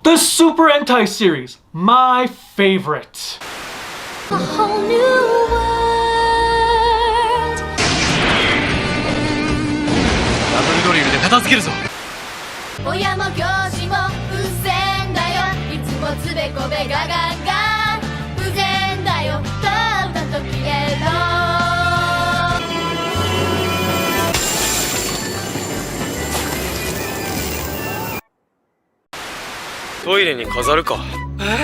The Super Sentai series, my favorite. A whole new world. ダブルドリルで片付けるぞ。親も教師も不全だよ。いつもつべこべガガガ。不全だよ。ただと消えろ。トイレに飾るか。Oh yeah,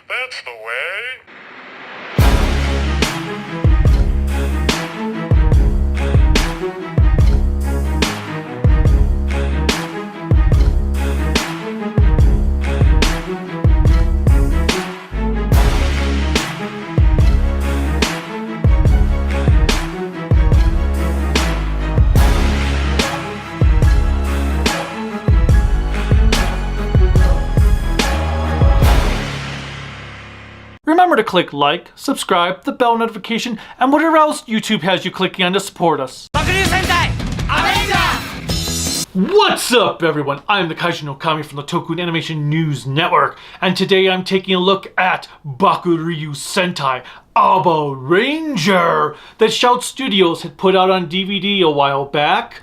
that's the way. Remember to click like, subscribe, the bell notification, and whatever else YouTube has you clicking on to support us. Bakuryu Sentai Abaranger! What's up, everyone? I'm the Kaiju no Kami from the Toku Animation News Network, and today I'm taking a look at Bakuryu Sentai Abaranger that Shout Studios had put out on DVD a while back.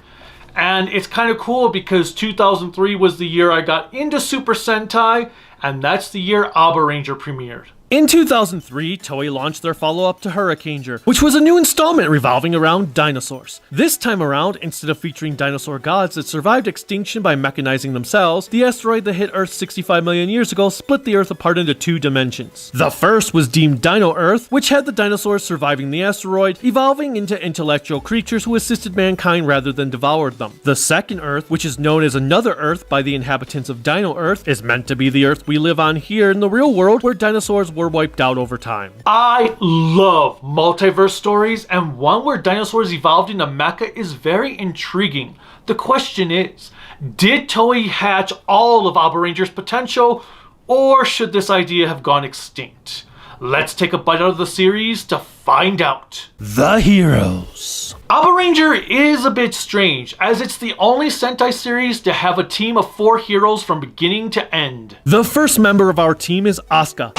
And it's kind of cool because 2003 was the year I got into Super Sentai, and that's the year Abaranger premiered. In 2003, Toei launched their follow-up to Hurricaneger, which was a new installment revolving around dinosaurs. This time around, instead of featuring dinosaur gods that survived extinction by mechanizing themselves, the asteroid that hit Earth 65 million years ago split the Earth apart into two dimensions. The first was deemed Dino Earth, which had the dinosaurs surviving the asteroid, evolving into intellectual creatures who assisted mankind rather than devoured them. The second Earth, which is known as Another Earth by the inhabitants of Dino Earth, is meant to be the Earth we live on here in the real world, where dinosaurs were wiped out over time. I love multiverse stories, and one where dinosaurs evolved into mecha is very intriguing. The question is, did Toei hatch all of Abaranger's potential, or should this idea have gone extinct? Let's take a bite out of the series to find out. The heroes. Abaranger is a bit strange, as it's the only Sentai series to have a team of 4 heroes from beginning to end. The first member of our team is Asuka,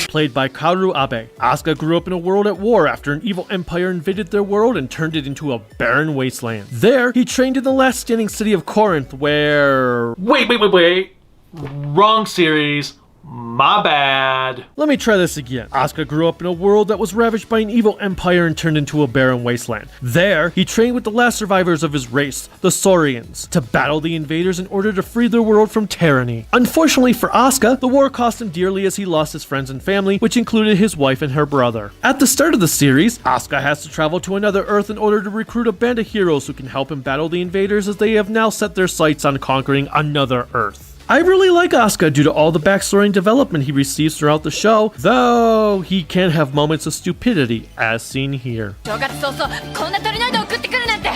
played by Kaoru Abe. Asuka grew up in a world at war after an evil empire invaded their world and turned it into a barren wasteland. There, he trained in the last standing city of Corinth, where... Wait. Wrong series. My bad. Let me try this again. Asuka grew up in a world that was ravaged by an evil empire and turned into a barren wasteland. There, he trained with the last survivors of his race, the Saurians, to battle the invaders in order to free their world from tyranny. Unfortunately for Asuka, the war cost him dearly as he lost his friends and family, which included his wife and her brother. At the start of the series, Asuka has to travel to another Earth in order to recruit a band of heroes who can help him battle the invaders, as they have now set their sights on conquering another Earth. I really like Asuka due to all the backstory and development he receives throughout the show, though he can have moments of stupidity, as seen here. 正月早々こんな鳥の間送ってくるなんて。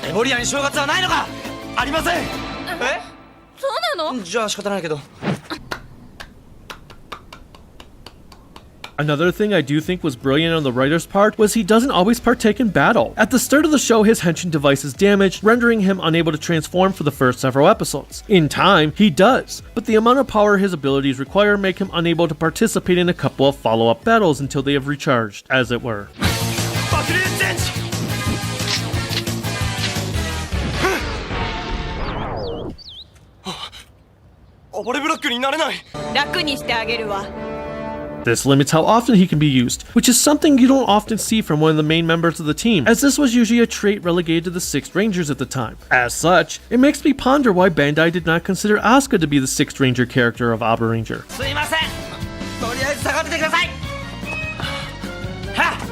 エボリアに正月はないのか。ありません。そうなの？じゃあ仕方ないけど。Another thing I do think was brilliant on the writer's part was he doesn't always partake in battle. At the start of the show, his henshin device is damaged, rendering him unable to transform for the first several episodes. In time, he does, but the amount of power his abilities require make him unable to participate in a couple of follow-up battles until they have recharged, as it were. This limits how often he can be used, which is something you don't often see from one of the main members of the team, as this was usually a trait relegated to the 6th Rangers at the time. As such, it makes me ponder why Bandai did not consider Asuka to be the 6th Ranger character of Abaranger.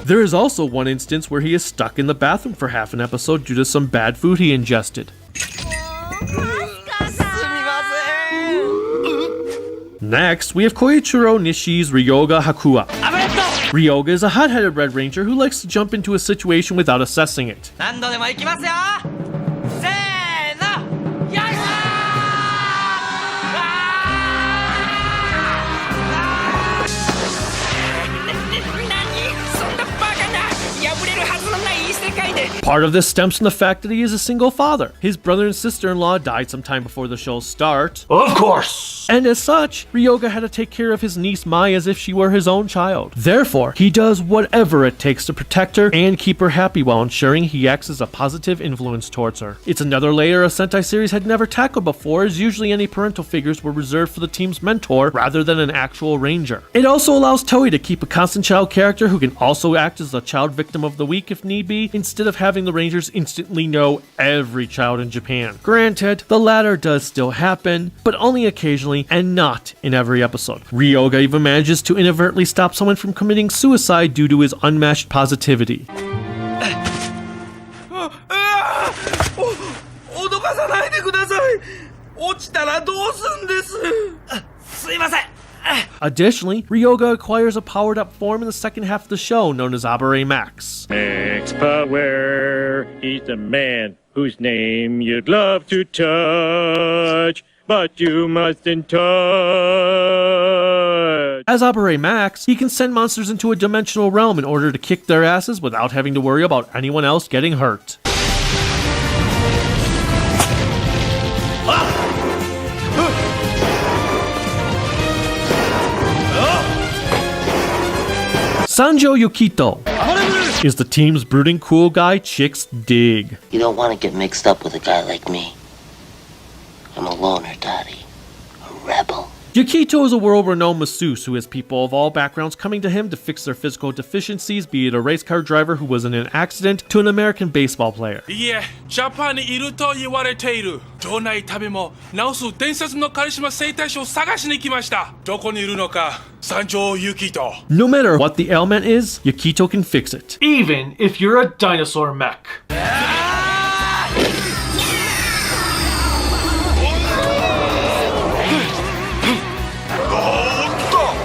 There is also one instance where he is stuck in the bathroom for half an episode due to some bad food he ingested. Next, we have Koichiro Nishii's Rioga Hakua. Rioga is a hot-headed Red Ranger who likes to jump into a situation without assessing it. Part of this stems from the fact that he is a single father. His brother and sister-in-law died sometime before the show's start. Of course! And as such, Ryoga had to take care of his niece Mai as if she were his own child. Therefore, he does whatever it takes to protect her and keep her happy while ensuring he acts as a positive influence towards her. It's another layer a Sentai series had never tackled before, as usually any parental figures were reserved for the team's mentor rather than an actual ranger. It also allows Toei to keep a constant child character who can also act as the child victim of the week if need be, instead of having the rangers instantly know every child in Japan. Granted, the latter does still happen, but only occasionally and not in every episode. Ryoga even manages to inadvertently stop someone from committing suicide due to his unmatched positivity. Additionally, Ryoga acquires a powered-up form in the second half of the show known as Abare Max. Max Power, he's the man whose name you'd love to touch, but you mustn't touch. As Abare Max, he can send monsters into a dimensional realm in order to kick their asses without having to worry about anyone else getting hurt. Sanjo Yukito is the team's brooding cool guy chicks dig. You don't want to get mixed up with a guy like me. I'm a loner, Daddy. A rebel. Yukito is a world-renowned masseuse who has people of all backgrounds coming to him to fix their physical deficiencies, be it a race car driver who was in an accident to an American baseball player. いいえ、ジャパンにいると言われている。どない食べも治す伝説のカリスマ整体師を探しに来ました。どこにいるのか、山頂ユキト。No matter what the ailment is, Yukito can fix it. Even if you're a dinosaur mech.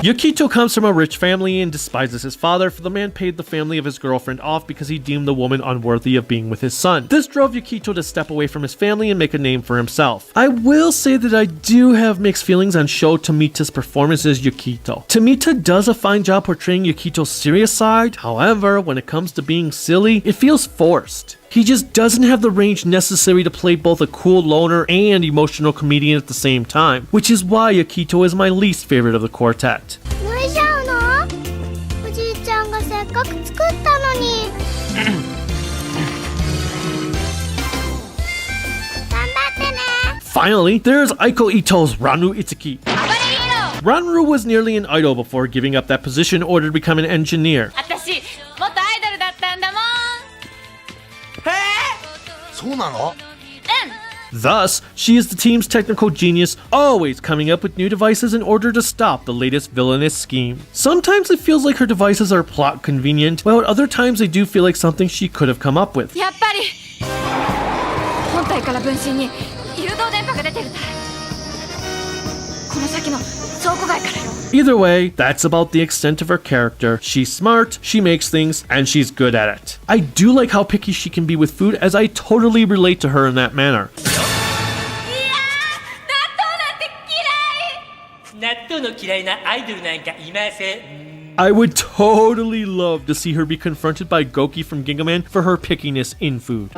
Yukito comes from a rich family and despises his father, for the man paid the family of his girlfriend off because he deemed the woman unworthy of being with his son. This drove Yukito to step away from his family and make a name for himself. I will say that I do have mixed feelings on Sho Tomita's performance as Yukito. Tomita does a fine job portraying Yukito's serious side, however, when it comes to being silly, it feels forced. He just doesn't have the range necessary to play both a cool loner and emotional comedian at the same time, which is why Yukito is my least favorite of the quartet. Finally, there's Aiko Ito's Ranru Itsuki. Ranru was nearly an idol before giving up that position in order to become an engineer. Thus, she is the team's technical genius, always coming up with new devices in order to stop the latest villainous scheme. Sometimes it feels like her devices are plot convenient, while at other times they do feel like something she could have come up with. Either way, that's about the extent of her character. She's smart, she makes things, and she's good at it. I do like how picky she can be with food, as I totally relate to her in that manner. I would totally love to see her be confronted by Goki from Gingaman for her pickiness in food.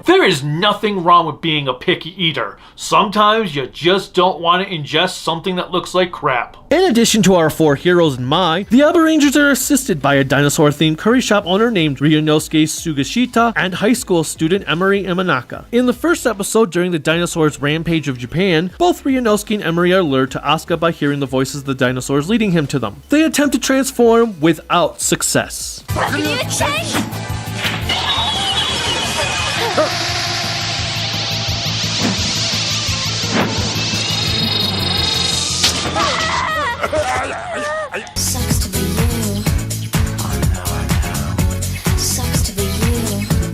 There is nothing wrong with being a picky eater. Sometimes you just don't want to ingest something that looks like crap. In addition to our four heroes in Mai, the Abarangers are assisted by a dinosaur-themed curry shop owner named Ryunosuke Sugashita and high school student Emery Imanaka. In the first episode, during the dinosaurs' rampage of Japan, both Ryunosuke and Emery are lured to Asuka by hearing the voices of the dinosaurs leading him to them. They attempt to transform without success.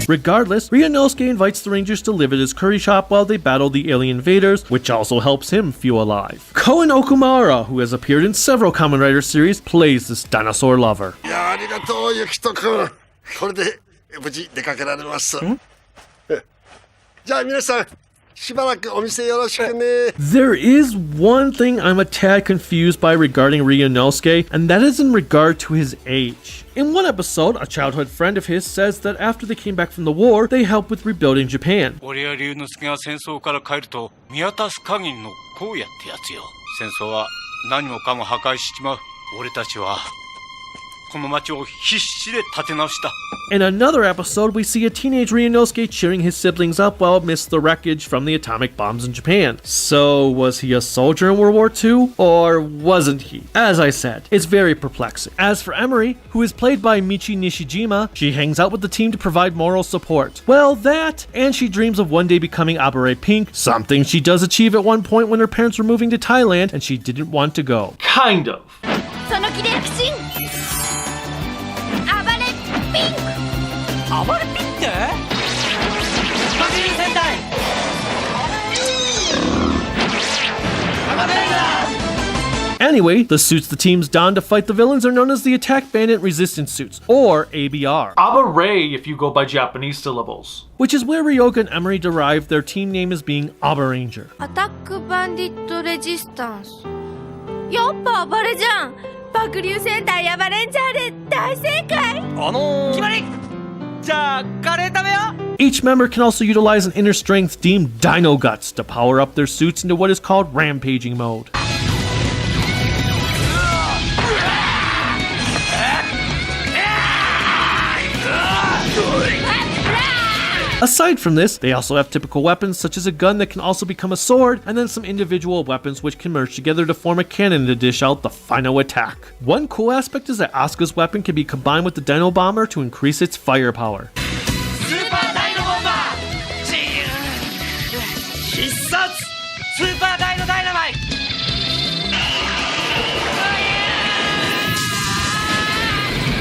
Regardless, Ryunosuke invites the Rangers to live at his curry shop while they battle the alien invaders, which also helps him feel alive. Koen Okumura, who has appeared in several Kamen Rider series, plays this dinosaur lover. しばらくお店よろしくね。 There is one thing I'm a tad confused by regarding Ryunosuke, and that is in regard to his age. In one episode, a childhood friend of his says that after they came back from the war, they helped with rebuilding Japan. 俺や龍之介が戦争から帰ると見渡す限りの荒野ってやつよ。戦争は何もかも破壊しちまう。俺たちはこの町を必死で立て直した。 In another episode, we see a teenage Ryunosuke cheering his siblings up while amidst the wreckage from the atomic bombs in Japan. So, was he a soldier in World War II? Or wasn't he? As I said, it's very perplexing. As for Emery, who is played by Michi Nishijima, she hangs out with the team to provide moral support. Well, that, and she dreams of one day becoming Abare Pink, something she does achieve at one point when her parents were moving to Thailand and she didn't want to go. Kind of. その気で躍進暴れピンク暴れピンクバクリュー戦隊アバレーダ Anyway, the suits the teams don to fight the villains are known as the Attack Bandit Resistance Suits, or ABR. Abare if you go by Japanese syllables. Which is where Rioga and Emery derived their team name as being Abaranger. アタックバンディットレジスタンスやっぱ暴れじゃん爆竜戦隊アバレンジャーで大正解決まりじゃあカレー食べよう Each member can also utilize an inner strength deemed Dino Guts to power up their suits into what is called rampaging mode. Aside from this, they also have typical weapons such as a gun that can also become a sword, and then some individual weapons which can merge together to form a cannon to dish out the final attack. One cool aspect is that Asuka's weapon can be combined with the Dino Bomber to increase its firepower. スーパーダイノボンバー必殺スーパーダイノダイナマイト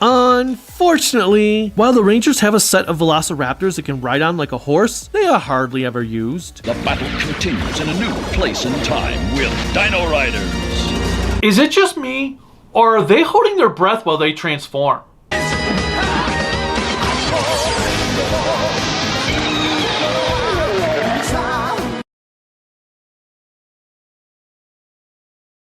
Unfortunately, while the Rangers have a set of velociraptors that can ride on like a horse, they are hardly ever used. The battle continues in a new place and time with Dino Riders. Is it just me, or are they holding their breath while they transform?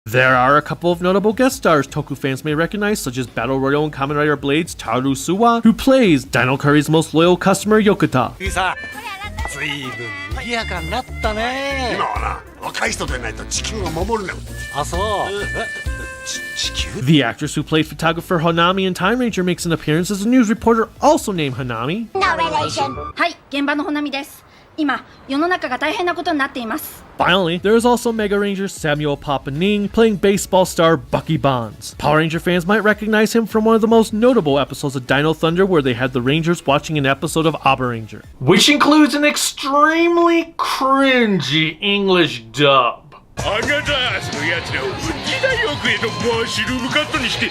There are a couple of notable guest stars Toku fans may recognize, such as Battle Royale and Kamen Rider Blades Taru Suwa, who plays Dino Curry's most loyal customer Yukito. ずいぶん賑やかになったね今はな若い人でないと地球を守るのあそう地球 The actress who played photographer Hanami in Time Ranger makes an appearance as a news reporter also named Hanami. はい現場のほなみです今世の中が大変なことになっています Finally, there is also Mega Ranger Samuel Papaning playing baseball star Bucky Bonds. Power Ranger fans might recognize him from one of the most notable episodes of Dino Thunder where they had the Rangers watching an episode of Abaranger. Which includes an extremely cringy English dub. あなたそのやつらを時代遅れのマッシュルームカットにして大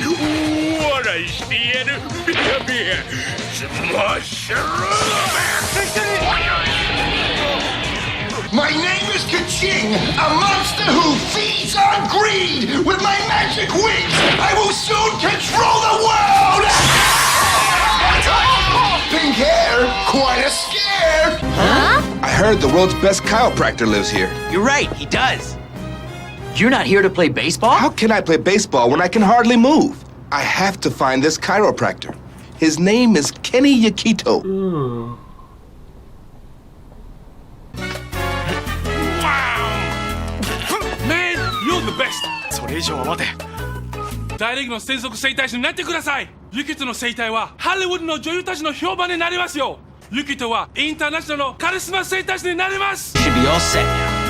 笑いしてやるビアビアスマッシュルーム My name is Kaching, a monster who feeds on greed. With my magic wings, I will soon control the world. Pink hair, quite a scare. Huh? I heard the world's best chiropractor lives here. You're right, he does. You're not here to play baseball? How can I play baseball when I can hardly move? I have to find this chiropractor. His name is Kenny Yukito. Man, you're the best! それ以上は待て大レギの専属整体師になってくださいユキトの整体はハリウッドの女優たちの評判になりますよユキトはインターナショナルのカリスマ整体師になります Should be all set now.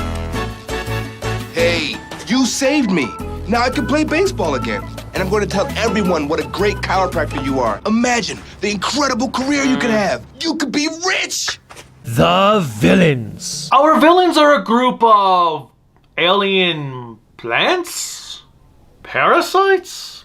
Hey, you saved me. Now I can play baseball again. And I'm going to tell everyone what a great chiropractor you are. Imagine the incredible career you could have. You could be rich. The Villains. Our villains are a group of alien plants? Parasites?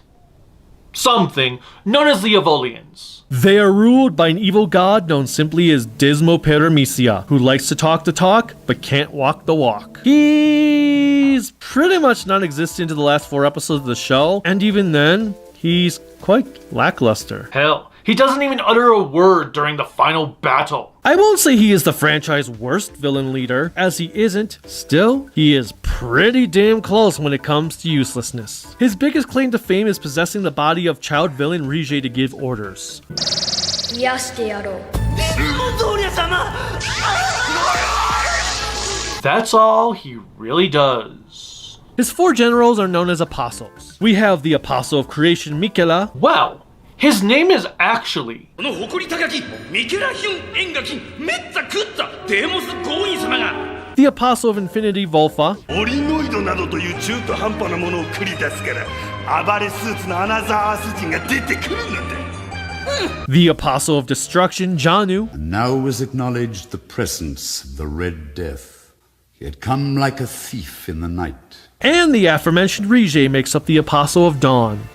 Something known as the Evoliens. They are ruled by an evil god known simply as Dismo Paramisia, who likes to talk the talk, but can't walk the walk. He's pretty much non-existent to the last 4 episodes of the show, and even then, he's quite lackluster. Hell, He doesn't even utter a word during the final battle. I won't say he is the franchise's worst villain leader, as he isn't. Still, he is pretty damn close when it comes to uselessness. His biggest claim to fame is possessing the body of child villain Rige to give orders. That's all he really does. His 4 generals are known as apostles. We have the Apostle of Creation Mikela. Well, his name is actually the Apostle of Infinity Volfa, the Apostle of Destruction Janu, and now was acknowledged the presence of the Red Death. He had come like a thief in the night. and the aforementioned Rige makes up the Apostle of Dawn.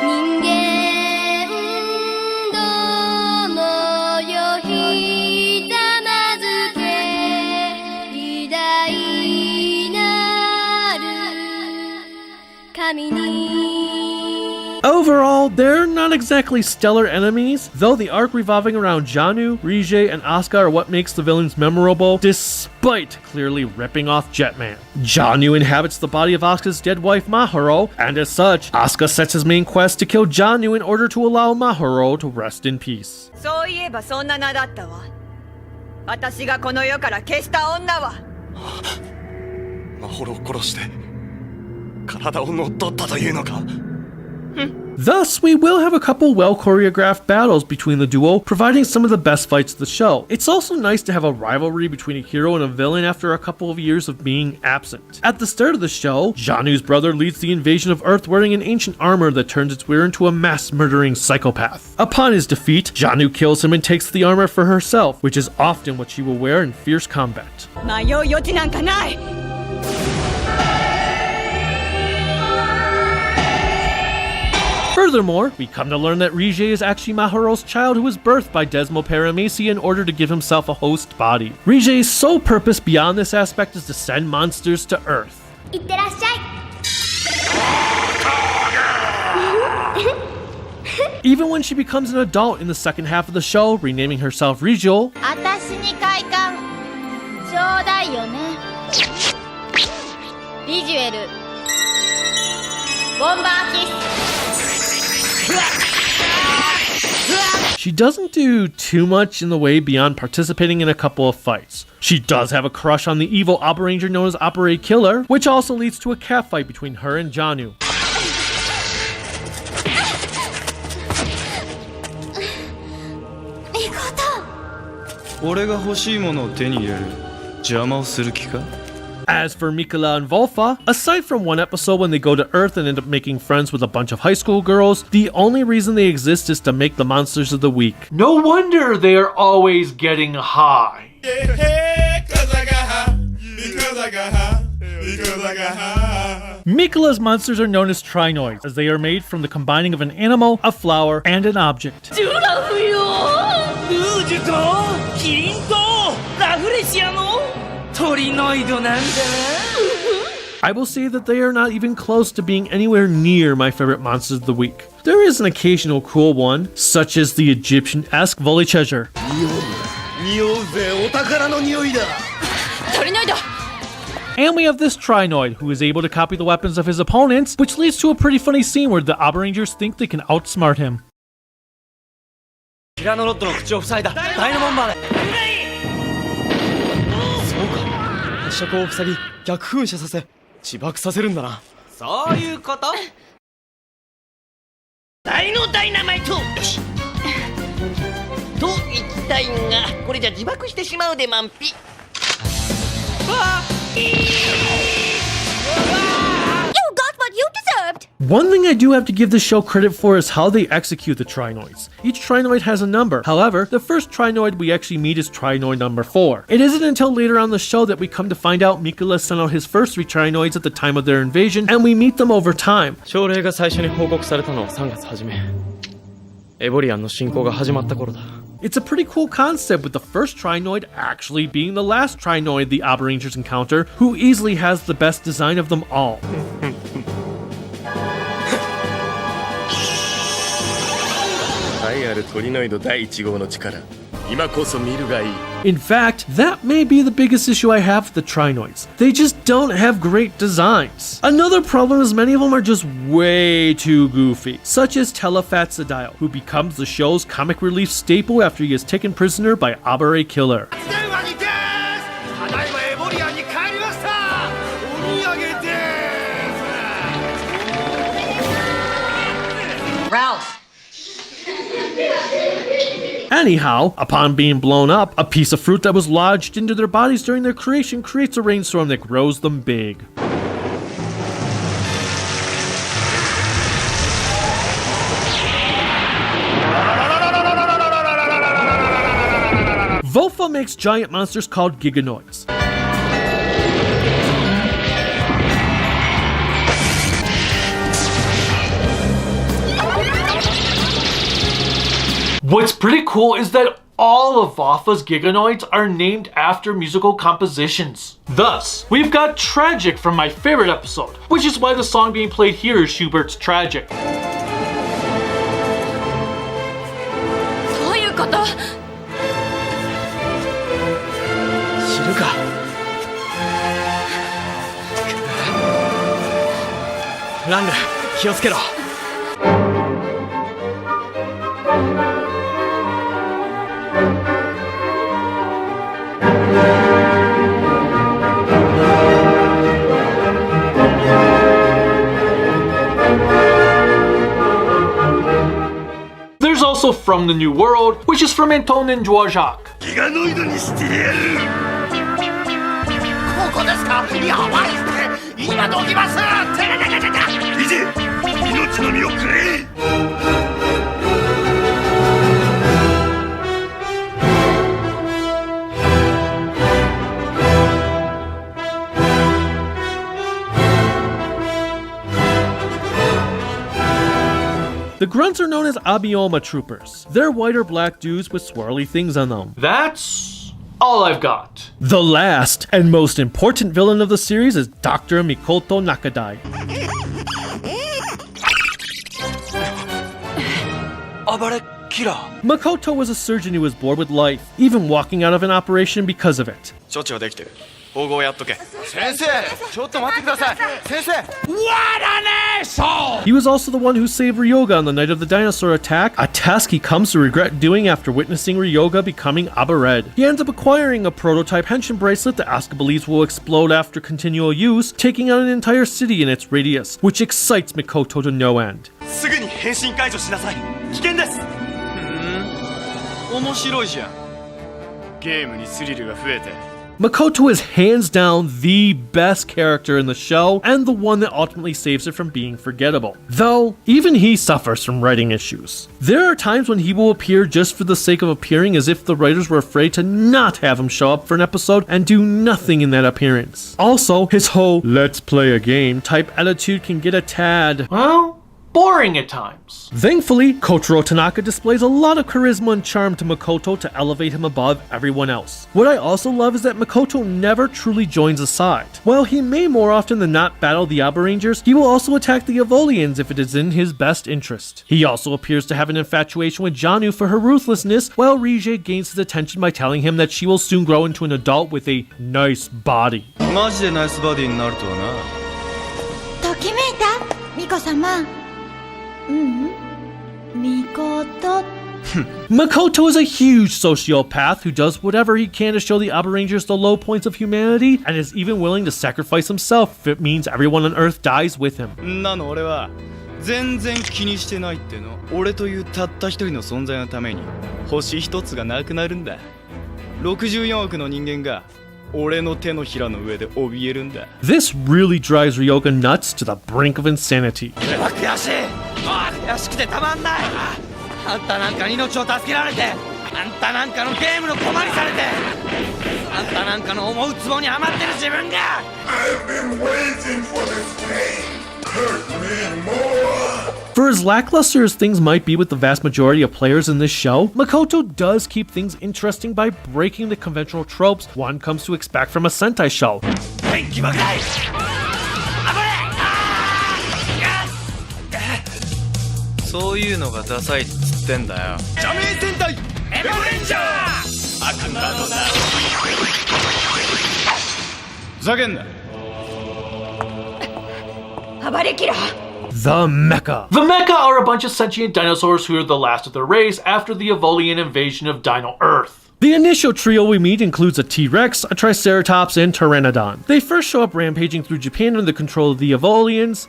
Overall, they're not exactly stellar enemies, though the arc revolving around Janu, Rige, and Asuka are what makes the villains memorable, despite clearly ripping off Jetman. Janu inhabits the body of Asuka's dead wife Mahoro, and as such, Asuka sets his main quest to kill Janu in order to allow Mahoro to rest in peace. そういえばそんな名だったわ。私がこの世から消した女は。マホロを殺して体を乗っ取ったというのか。Thus, we will have a couple well-choreographed battles between the duo, providing some of the best fights of the show. It's also nice to have a rivalry between a hero and a villain after a couple of years of being absent. At the start of the show, Janu's brother leads the invasion of Earth wearing an ancient armor that turns its wearer into a mass-murdering psychopath. Upon his defeat, Janu kills him and takes the armor for herself, which is often what she will wear in fierce combat. 迷う余地なんかない。 Furthermore, we come to learn that Rige is actually Mahoro's child who was birthed by Desmoparameci in order to give himself a host body. Rige's sole purpose beyond this aspect is to send monsters to Earth. Even when she becomes an adult in the second half of the show, renaming herself Rijo, 私に快感ちょうだいよねビジュエルボンバーキス she doesn't do too much in the way beyond participating in a couple of fights. She does have a crush on the evil Abaranger known as Abare Killer, which also leads to a catfight between her and Janu. 俺が欲しいものを手に入れる邪魔をする気か As for Mikela and Volfa, aside from one episode when they go to Earth and end up making friends with a bunch of high school girls, the only reason they exist is to make the monsters of the week. No wonder they are always getting high. Mikela's monsters are known as trinoids, as they are made from the combining of an animal, a flower, and an object. I will say that they are not even close to being anywhere near my favorite monsters of the week. There is an occasional cool one, such as the Egyptian-esque Hurricaneger. And we have this Trinoid, who is able to copy the weapons of his opponents, which leads to a pretty funny scene where the Abarangers think they can outsmart him. ティラノロッドの口を塞いだダイナボンバーでそうか発射口を塞ぎ逆噴射させ自爆させるんだなそういうこと大のダイナマイトよしと言いたいがこれじゃ自爆してしまうでまんぴわあ One thing I do have to give the show credit for is how they execute the Trinoids. Each Trinoid has a number. However, the first Trinoid we actually meet is Trinoid number 4. It isn't until later on the show that we come to find out Mikela sent out his first 3 Trinoids at the time of their invasion, and we meet them over time. 症例が最初に報告されたのは3月初め。エボリアンの侵攻が始まった頃だ。 It's a pretty cool concept, with the first Trinoid actually being the last Trinoid the Abarangers encounter, who easily has the best design of them all. 愛あるトリノイド第1号の力今こそ見るがいい In fact, that may be the biggest issue I have with the Trinoids. They just don't have great designs. Another problem is many of them are just way too goofy, such as Telefat Sedile, who becomes the show's comic relief staple after he is taken prisoner by Abare Killer. Ralph! Anyhow, upon being blown up, a piece of fruit that was lodged into their bodies during their creation creates a rainstorm that grows them big. Vofa makes giant monsters called Giganoids. What's pretty cool is that all of Vofa's Giganoids are named after musical compositions. Thus, we've got Tragic from my favorite episode, which is why the song being played here is Schubert's Tragic. Ranru, 気をつけろ。There's also From the New World, which is from Antoine and Dvorak. ギガノイドにしてやるここですかやばいって今どきますいじ命の身をくれ The grunts are known as Abioma troopers. They're white or black dudes with swirly things on them. That's all I've got. The last and most important villain of the series is Dr. Mikoto Nakadai. Abare Killer. Makoto was a surgeon who was bored with life, even walking out of an operation because of it. 処置はできてる縫合やっとけ先生ちょっと待ってください先生 What an asshole! He was also the one who saved Rioga on the night of the dinosaur attack, a task he comes to regret doing after witnessing Rioga becoming Abare Red. He ends up acquiring a prototype henshin bracelet that Asuka believes will explode after continual use, taking out an entire city in its radius, which excites Mikoto to no end. すぐに変身解除しなさい危険です面白いじゃんゲームにスリルが増えて Makoto is hands down the best character in the show, and the one that ultimately saves it from being forgettable. Though, even he suffers from writing issues. There are times when he will appear just for the sake of appearing, as if the writers were afraid to not have him show up for an episode and do nothing in that appearance. Also, his whole "let's play a game" type attitude can get a tad, well, boring at times. Thankfully, Kotaro Tanaka displays a lot of charisma and charm to Makoto to elevate him above everyone else. What I also love is that Makoto never truly joins a side. While he may more often than not battle the Abarangers, he will also attack the Evoliens if it is in his best interest. He also appears to have an infatuation with Janu for her ruthlessness, while Rije gains his attention by telling him that she will soon grow into an adult with a nice body. マジでナイスバディになるとはなときめいたミコ様Makoto is a huge sociopath who does whatever he can to show the Abarangers the low points of humanity, and is even willing to sacrifice himself if it means everyone on Earth dies with him. なの俺は全然気にしてないっての俺というたった一人の存在のために星一つがなくなるんだ64億の人間が俺の手のひらの上で怯えるんだ This really drives Ryoga nuts to the brink of insanity. 悔しい悔しくてたまんないあんたなんかに命を助けられてあんたなんかのゲームの駒にされてあんたなんかの思うツボにはまってる自分が I've been waiting for this day. Hurt me more. For as lackluster as things might be with the vast majority of players in this show, Makoto does keep things interesting by breaking the conventional tropes one comes to expect from a Sentai show. 元気ばかりそういうのがダサいっつってんだよ。邪名戦隊エボレンジャー悪魔の名ふざけんな。暴れキラー。 The Mecha. The Mecha are a bunch of sentient dinosaurs who are the last of their race after the Evolian invasion of Dino Earth. The initial trio we meet includes a T-Rex, a Triceratops, and Pteranodon. They first show up rampaging through Japan under the control of the Evoliens,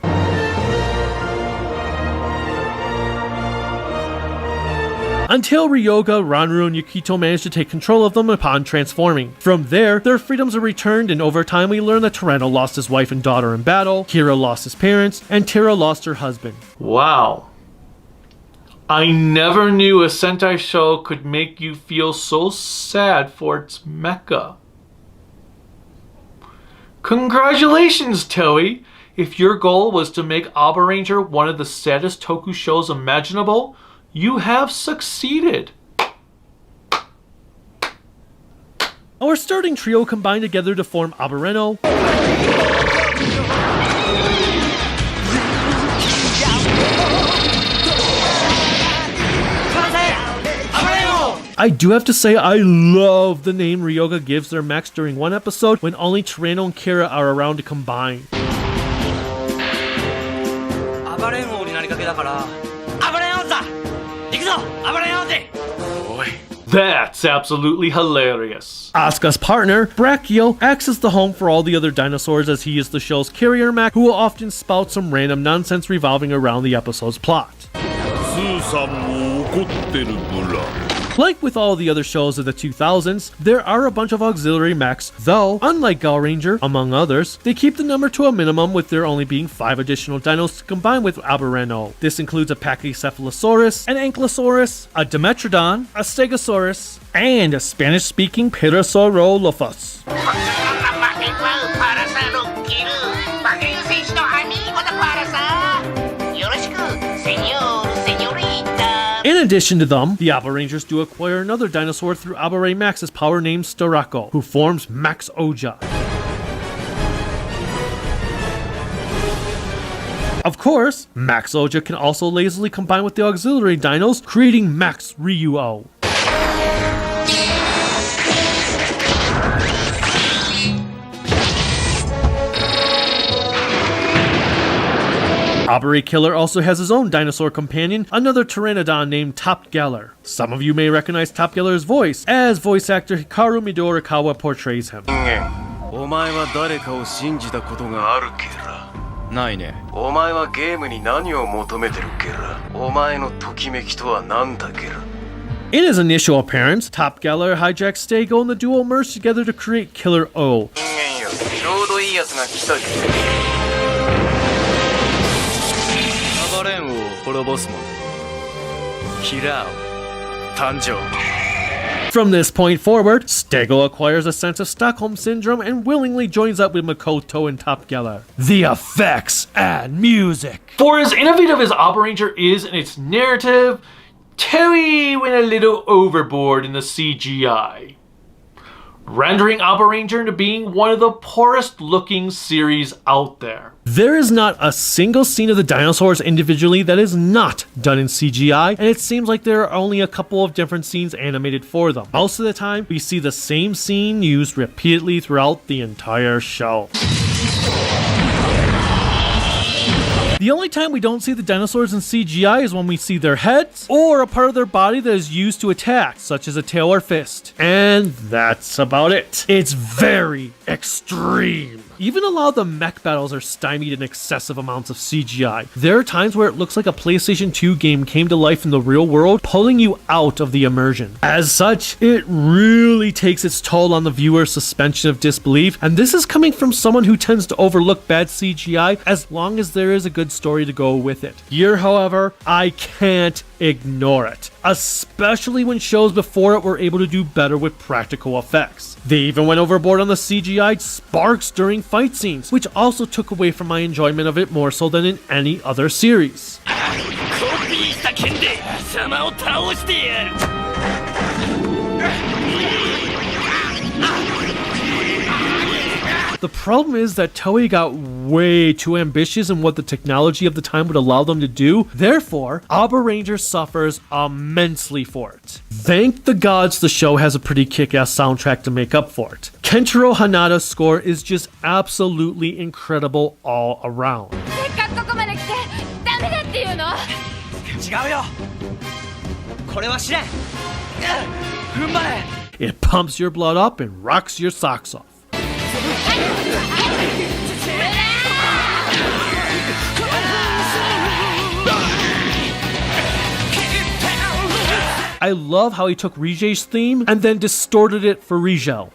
until Rioga, Ranru, and Yukito manage to take control of them upon transforming. From there, their freedoms are returned, and over time we learn that Tyranno lost his wife and daughter in battle, Kira lost his parents, and Tira lost her husband. Wow. I never knew a Sentai show could make you feel so sad for its mecha. Congratulations, Toei! If your goal was to make Abaranger one of the saddest Toku shows imaginable, you have succeeded. Our starting trio combined together to form Abareno, I do have to say I love the name Rioga gives their mechs during one episode when only Tyranno and Kira are around to combine. That's absolutely hilarious. Asuka's partner, Brachio, acts as the home for all the other dinosaurs as he is the show's carrier mech who will often spout some random nonsense revolving around the episode's plot. Like with all the other shows of the 2000s, there are a bunch of auxiliary mechs, though, unlike Gaoranger, among others, they keep the number to a minimum with there only being 5 additional dinos to combine with Abareno. This includes a Pachycephalosaurus, an Ankylosaurus, a Dimetrodon, a Stegosaurus, and a Spanish-speaking Pterosaurolophus. In addition to them, the Abarangers do acquire another dinosaur through Abare Max's power named Starako, who forms Max Oja. Of course, Max Oja can also lazily combine with the auxiliary dinos, creating Max Ryuo. Abare Killer also has his own dinosaur companion, another Pteranodon named Top Geller. Some of you may recognize Top Geller's voice, as voice actor Hikaru Midorikawa portrays him. お前は誰かを信じたことがあるケラ。ないね。お前はゲームに何を求めてるケラ。お前のときめきとは何だケラ。 In his initial appearance, Top Geller hijacks Stego and the duo merge together to create Killer O. ちょうどいいやつが来たけど。 アバレンを滅ぼすもの。キラー誕生。 From this point forward, Stego acquires a sense of Stockholm Syndrome and willingly joins up with Makoto and Top Geller. The effects and music. For as innovative as Abaranger is in its narrative, Toei went a little overboard in the CGI, rendering Abaranger into being one of the poorest looking series out there. There is not a single scene of the dinosaurs individually that is not done in CGI, and it seems like there are only a couple of different scenes animated for them. Most of the time, we see the same scene used repeatedly throughout the entire show. The only time we don't see the dinosaurs in CGI is when we see their heads, or a part of their body that is used to attack, such as a tail or fist. And that's about it. It's very extreme. Even a lot of the mech battles are stymied in excessive amounts of CGI. There are times where it looks like a PlayStation 2 game came to life in the real world, pulling you out of the immersion. As such, it really takes its toll on the viewer's suspension of disbelief, and this is coming from someone who tends to overlook bad CGI as long as there is a good story to go with it. Here, however, I can't ignore it, especially when shows before it were able to do better with practical effects. They even went overboard on the CGI sparks during fight scenes, which also took away from my enjoyment of it more so than in any other series. The problem is that Toei got way too ambitious in what the technology of the time would allow them to do. Therefore, Abaranger suffers immensely for it. Thank the gods the show has a pretty kick-ass soundtrack to make up for it. Kenshiro Hanada's score is just absolutely incredible all around. せっかくここまで来てダメだっていうの？違うよ。これは試練。踏ん張れ。It pumps your blood up and rocks your socks off. I love how he took Rijei's theme and then distorted it for Rijel.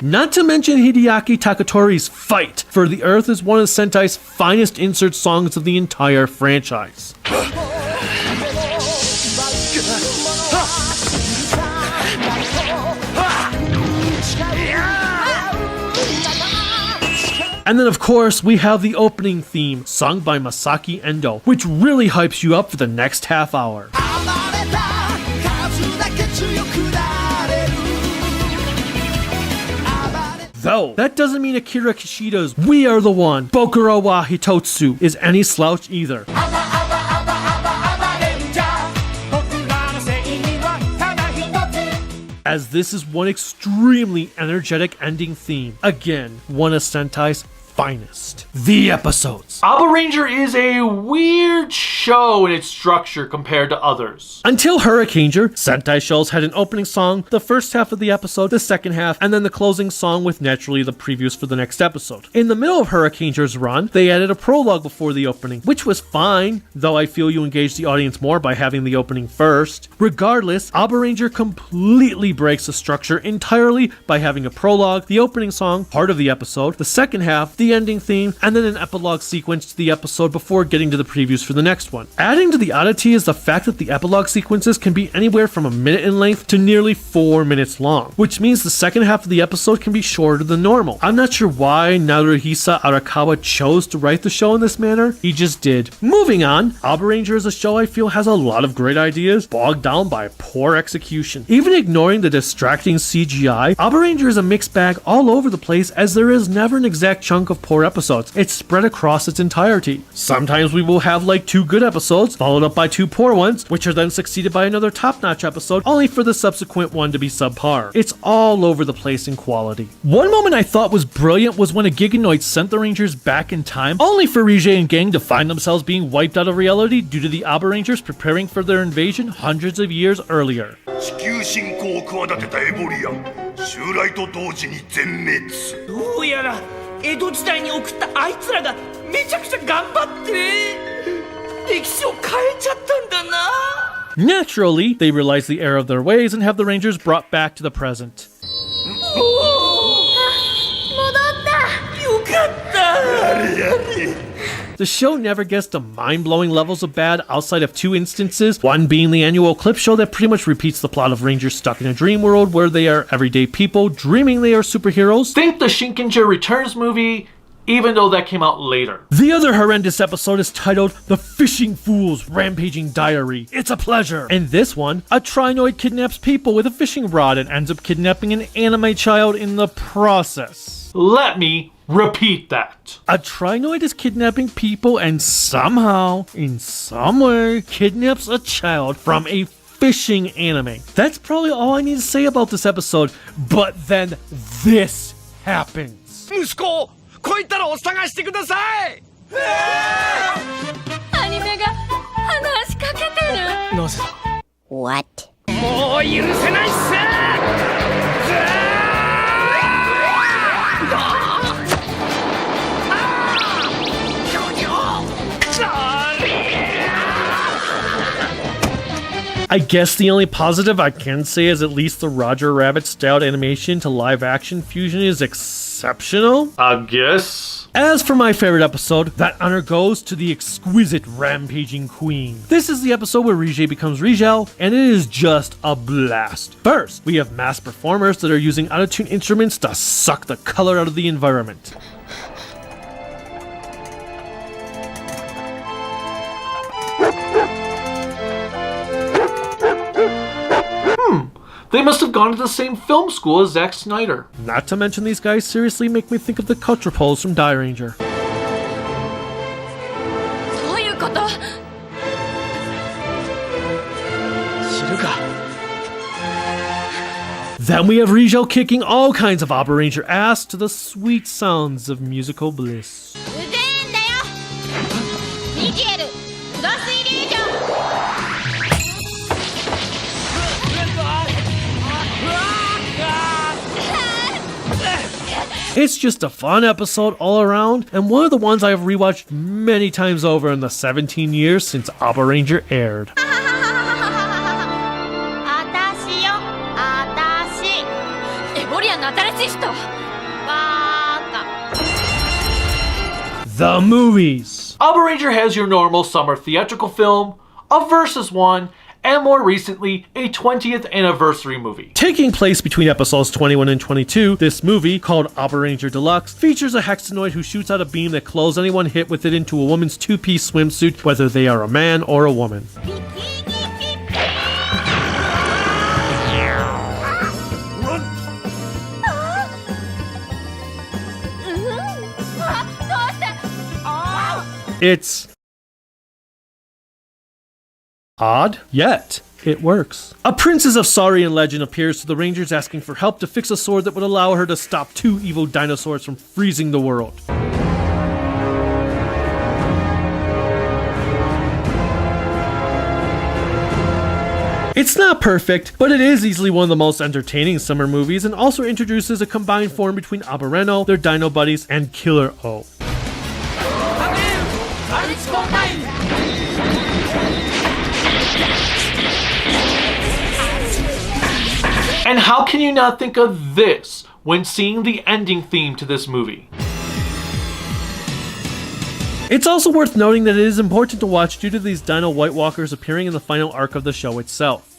Not to mention Hideaki Takatori's Fight, for the Earth is one of Sentai's finest insert songs of the entire franchise. And then of course we have the opening theme, sung by Masaki Endo, which really hypes you up for the next half hour. Though, that doesn't mean Akira Kishida's "We Are the One, Bokura wa Hitotsu" is any slouch either. As this is one extremely energetic ending theme. Again, one of Sentai's finest. The episodes. Abaranger is a weird show in its structure compared to others. Until Hurricaneger, Sentai shows had an opening song, the first half of the episode, the second half, and then the closing song with naturally the previews for the next episode. In the middle of Hurricaneger's run, they added a prologue before the opening, which was fine, though I feel you engage the audience more by having the opening first. Regardless, Abaranger completely breaks the structure entirely by having a prologue, the opening song, part of the episode, the second half, the ending theme, and then an epilogue sequence to the episode before getting to the previews for the next one. Adding to the oddity is the fact that the epilogue sequences can be anywhere from a minute in length to nearly 4 minutes long, which means the second half of the episode can be shorter than normal. I'm not sure why Naruhisa Arakawa chose to write the show in this manner, he just did. Moving on, Abaranger is a show I feel has a lot of great ideas, bogged down by poor execution. Even ignoring the distracting CGI, Abaranger is a mixed bag all over the place as there is never an exact chunk of poor episodes. It's spread across its entirety. Sometimes we will have like 2 good episodes, followed up by 2 poor ones, which are then succeeded by another top-notch episode, only for the subsequent one to be subpar. It's all over the place in quality. One moment I thought was brilliant was when a Giganoid sent the Rangers back in time, only for Rijei and gang to find themselves being wiped out of reality due to the Abarangers preparing for their invasion hundreds of years earlier. 地球侵攻を企てたエボリアン襲来と同時に全滅どうやら江戸時代に送ったあいつらがめちゃくちゃ頑張って歴史を変えちゃったんだな Naturally, they realize the error of their ways and have the Rangers brought back to the present. 戻ったよかったやれやれ The show never gets to mind-blowing levels of bad outside of 2 instances, one being the annual clip show that pretty much repeats the plot of Rangers stuck in a dream world where they are everyday people dreaming they are superheroes. Think the Shinkenger Returns movie, even though that came out later. The other horrendous episode is titled The Fishing Fool's Rampaging Diary. It's a pleasure. In this one, a Trinoid kidnaps people with a fishing rod and ends up kidnapping an anime child in the process. Let me repeat that. A Trinoid is kidnapping people and somehow, in some way, kidnaps a child from a fishing anime. That's probably all I need to say about this episode, but then this happens. 息子こういったらを探してくださいアニメが話しかけてるなぜだ What? もう許せないっす I guess the only positive I can say is at least the Roger Rabbit styled animation to live action fusion is exceptional. I guess. As for my favorite episode, that honor goes to the exquisite Rampaging Queen. This is the episode where Rige becomes Rigel, and it is just a blast. First, we have mass performers that are using out-of-tune instruments to suck the color out of the environment. They must have gone to the same film school as Zack Snyder. Not to mention these guys seriously make me think of the culture poles from Die Ranger. Then we have Rigel kicking all kinds of Abaranger ass to the sweet sounds of musical bliss. It's just a fun episode all around, and one of the ones I have rewatched many times over in the 17 years since Abaranger aired. The movies. Abaranger has your normal summer theatrical film, a Versus one, and more recently, a 20th anniversary movie. Taking place between episodes 21 and 22, this movie, called Abaranger Deluxe, features a hexanoid who shoots out a beam that closes anyone hit with it into a woman's two-piece swimsuit, whether they are a man or a woman. It's odd, yet it works. A princess of Saurian legend appears to the Rangers asking for help to fix a sword that would allow her to stop two evil dinosaurs from freezing the world. It's not perfect, but it is easily one of the most entertaining summer movies and also introduces a combined form between Abareno, their dino buddies, and Killer O. And how can you not think of this when seeing the ending theme to this movie? It's also worth noting that it is important to watch due to these Dino White Walkers appearing in the final arc of the show itself.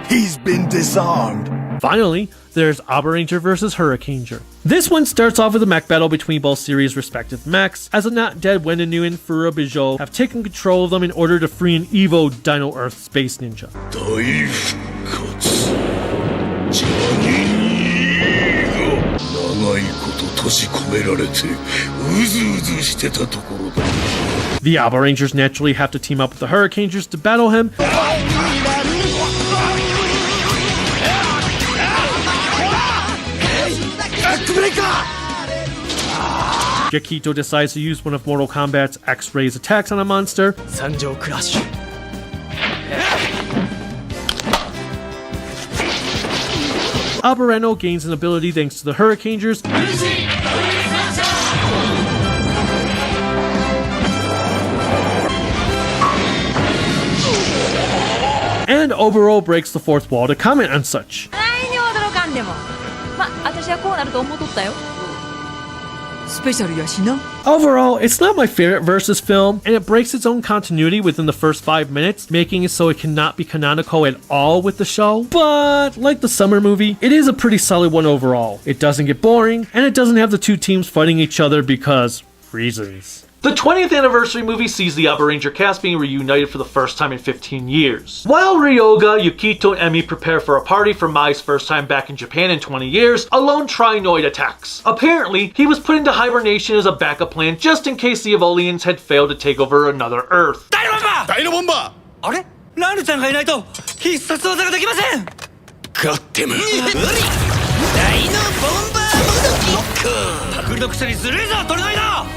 He's been disarmed. Finally, there's Abaranger vs. Hurricaneger. This one starts off with a mech battle between both series' respective mechs, as the not dead Wenanu and Fura Bijou have taken control of them in order to free an Evo Dino Earth space ninja. The Abarangers naturally have to team up with the Hurricanegers to battle him. Yukito decides to use one of Mortal Kombat's X-Ray's attacks on a monster. Sanjo Crash. Abareno gains an ability thanks to the Hurricanegers. And Obero breaks the fourth wall to comment on such. Overall, it's not my favorite Versus film, and it breaks its own continuity within the first 5 minutes, making it so it cannot be canonical at all with the show. But, like the summer movie, it is a pretty solid one overall. It doesn't get boring, and it doesn't have the two teams fighting each other because reasons. The 20th anniversary movie sees the Abaranger cast being reunited for the first time in 15 years. While Rioga, Yukito, and Emi prepare for a party for Mai's first time back in Japan in 20 years, a lone Trinoid attacks. Apparently, he was put into hibernation as a backup plan just in case the Evoliens had failed to take over another Earth.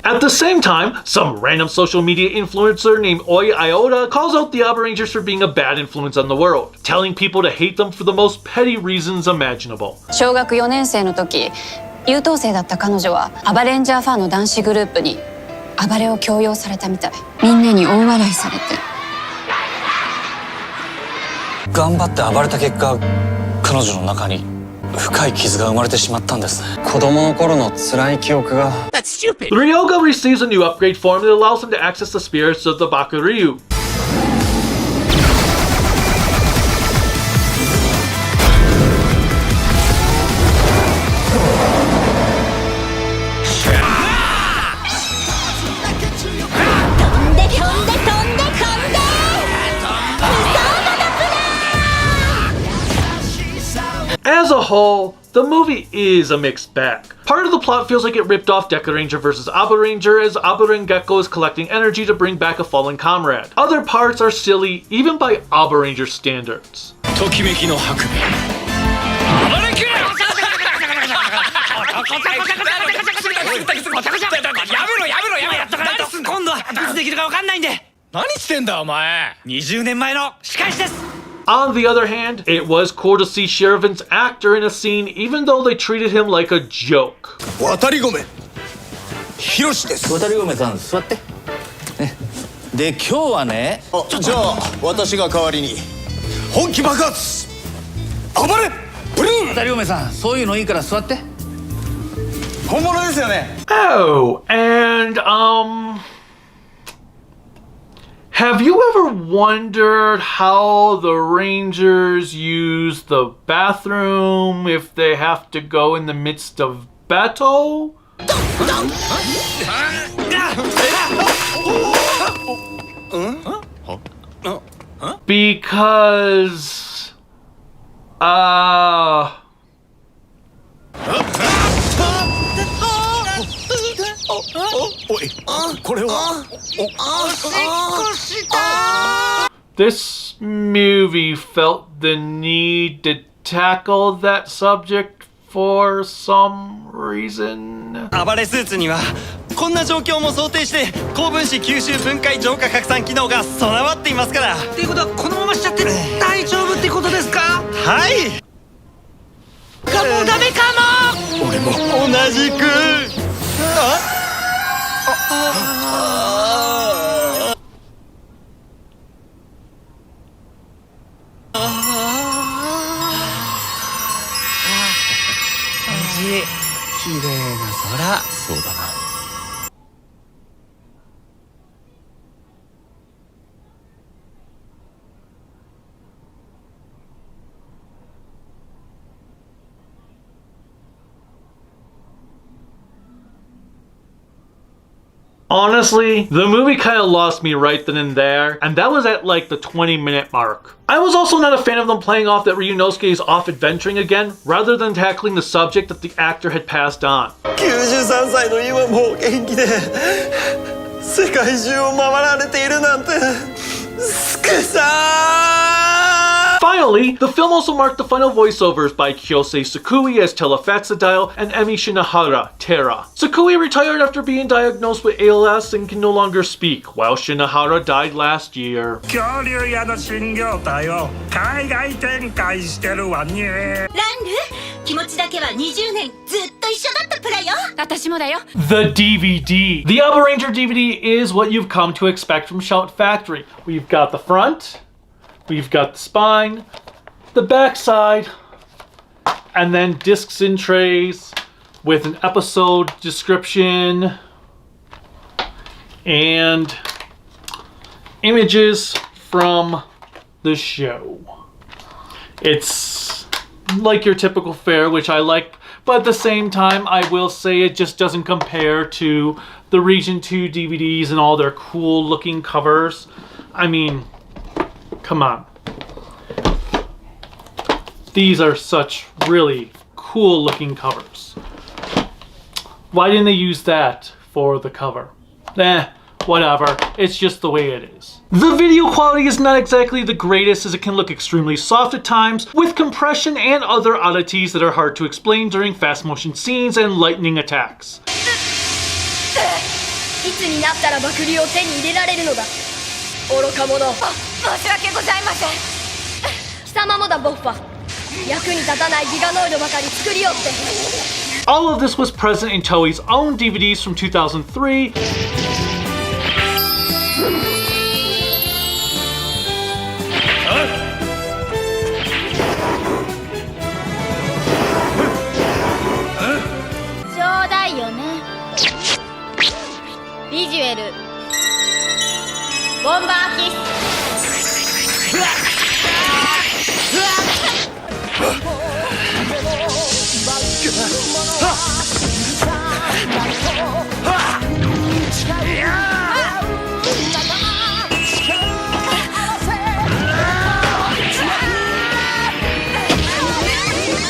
At the same time, some random social media influencer named Oi Iota calls out the Abarangers for being a bad influence on the world, telling people to hate them for the most petty reasons imaginable. 小学4年生の時、優等生だった彼女はアバレンジャーファンの男子グループに暴れを強要されたみたい。みんなに大笑いされて。頑張って暴れた結果、彼女の中に深い傷が生まれてしまったんですね。子供の頃の辛い記憶が。That's stupid. Rioga receives a new upgrade form that allows him to access the spirits of the Bakuryu. As a whole, the movie is a mixed bag. Part of the plot feels like it ripped off Nakadai vs. Abaranger as Abarengekko is collecting energy to bring back a fallen comrade. Other parts are silly, even by Abaranger standards. On the other hand, it was cool to see Sheridan's actor in a scene even though they treated him like a joke. 渡り米ひろしです。渡り米さん座ってね。で今日はね、じゃあ私が代わりに本気爆発暴れブルー。渡り米さんそういうのいいから座って。本物ですよね。Oh, and have you ever wondered how the Rangers use the bathroom if they have to go in the midst of battle? Because, this movie felt the need to tackle that subject for some reason. 暴れスーツにはこんな状況も想定して高分子吸収分解浄化拡散機能が備わっていますから。っていうことはこのまましちゃって大丈夫ってことですか？はい。かもダメかも。俺も同じく。綺麗な空。そうだな。Honestly, the movie kind of lost me right then and there, and that was at like the 20-minute mark. I was also not a fan of them playing off that Ryunosuke is off adventuring again, rather than tackling the subject that the actor had passed on. 93歳の今も元気で世界中を回られているなんてすくさー。 Finally, the film also marked the final voiceovers by Kyosei Sukui as Telefatsidile and Emi Shinohara, Terra. Sukui retired after being diagnosed with ALS and can no longer speak, while Shinohara died last year. 恐竜屋の新業態を海外展開してるわね。ランル、気持ちだけは20年ずっと一緒だったプラよ。私もだよ。 The DVD. The Abaranger DVD is what you've come to expect from Shout Factory. We've got the front, we've got the spine, the backside, and then discs in trays with an episode description and images from the show. It's like your typical fare, which I like, but at the same time, I will say it just doesn't compare to the Region 2 DVDs and all their cool looking covers. I mean, come on. These are such really cool looking covers. Why didn't they use that for the cover? Whatever. It's just the way it is. The video quality is not exactly the greatest, as it can look extremely soft at times, with compression and other oddities that are hard to explain during fast motion scenes and lightning attacks. いつになったら爆竜を手に入れられるのだ。愚か者。申し訳ございません。貴様もだボッファ。役に立たないギガノイドばかり作りよって。 All of this was present in Toei's own DVDs from 2003.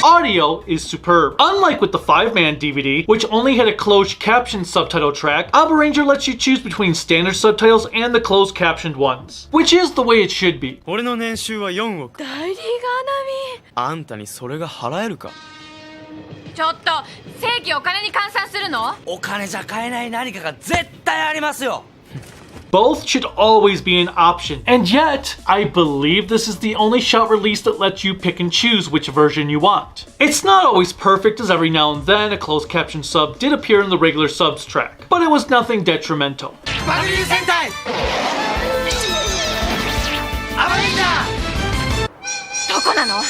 Audio is superb. Unlike with the 5-man DVD, which only had a closed caption subtitle track, Abaranger lets you choose between standard subtitles and the closed captioned ones, which is the way it should be. 俺の年収は4億。大リーガー並あんたにそれが払えるか。み。ちょっと、正規お金に換算するの？お金じゃ買えない何かが絶対ありますよ。 Both should always be an option, and yet, I believe this is the only shot release that lets you pick and choose which version you want. It's not always perfect, as every now and then a closed caption sub did appear in the regular subs track, but it was nothing detrimental. Bakuryu Sentai Abaranger! どこなの？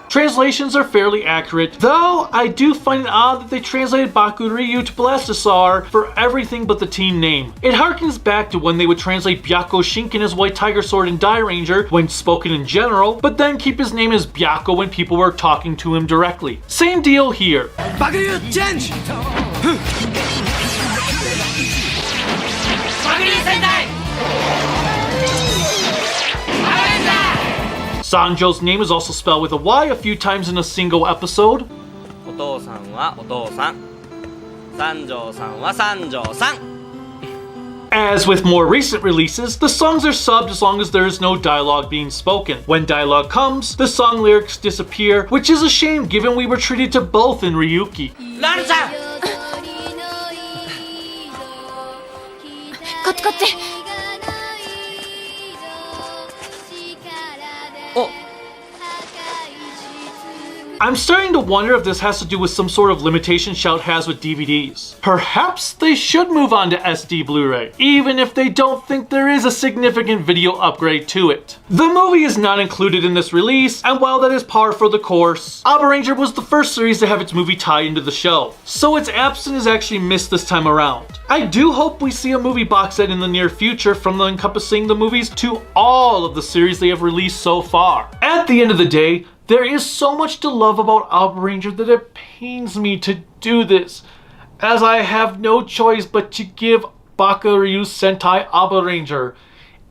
Translations are fairly accurate, though I do find it odd that they translated Bakuryu to Blastosaur for everything but the team name. It harkens back to when they would translate Byakko Shinken as White Tiger Sword and Die Ranger when spoken in general, but then keep his name as Byakko when people were talking to him directly. Same deal here. Bakuryu change! Bakuryu Sentai! Sanjo's name is also spelled with a Y a few times in a single episode. お父さんはお父さん。三条さんは三条さん。 As with more recent releases, the songs are subbed as long as there is no dialogue being spoken. When dialogue comes, the song lyrics disappear, which is a shame given we were treated to both in Ryuki. ラルちゃん！こっちこっち。 I'm starting to wonder if this has to do with some sort of limitation Shout has with DVDs. Perhaps they should move on to SD Blu-ray, even if they don't think there is a significant video upgrade to it. The movie is not included in this release, and while that is par for the course, Abaranger was the first series to have its movie tie into the show, so its absence is actually missed this time around. I do hope we see a movie box set in the near future from encompassing the movies to all of the series they have released so far. At the end of the day, there is so much to love about Abaranger that it pains me to do this, as I have no choice but to give Bakuryu Sentai Abaranger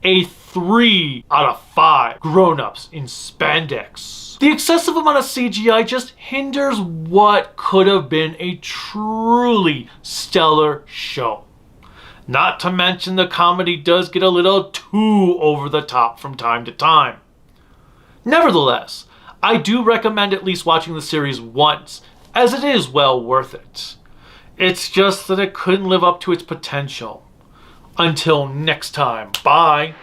a 3 out of 5 grown-ups in spandex. The excessive amount of CGI just hinders what could have been a truly stellar show. Not to mention the comedy does get a little too over the top from time to time. Nevertheless, I do recommend at least watching the series once, as it is well worth it. It's just that it couldn't live up to its potential. Until next time, bye!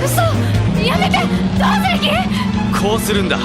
This こうするんだ。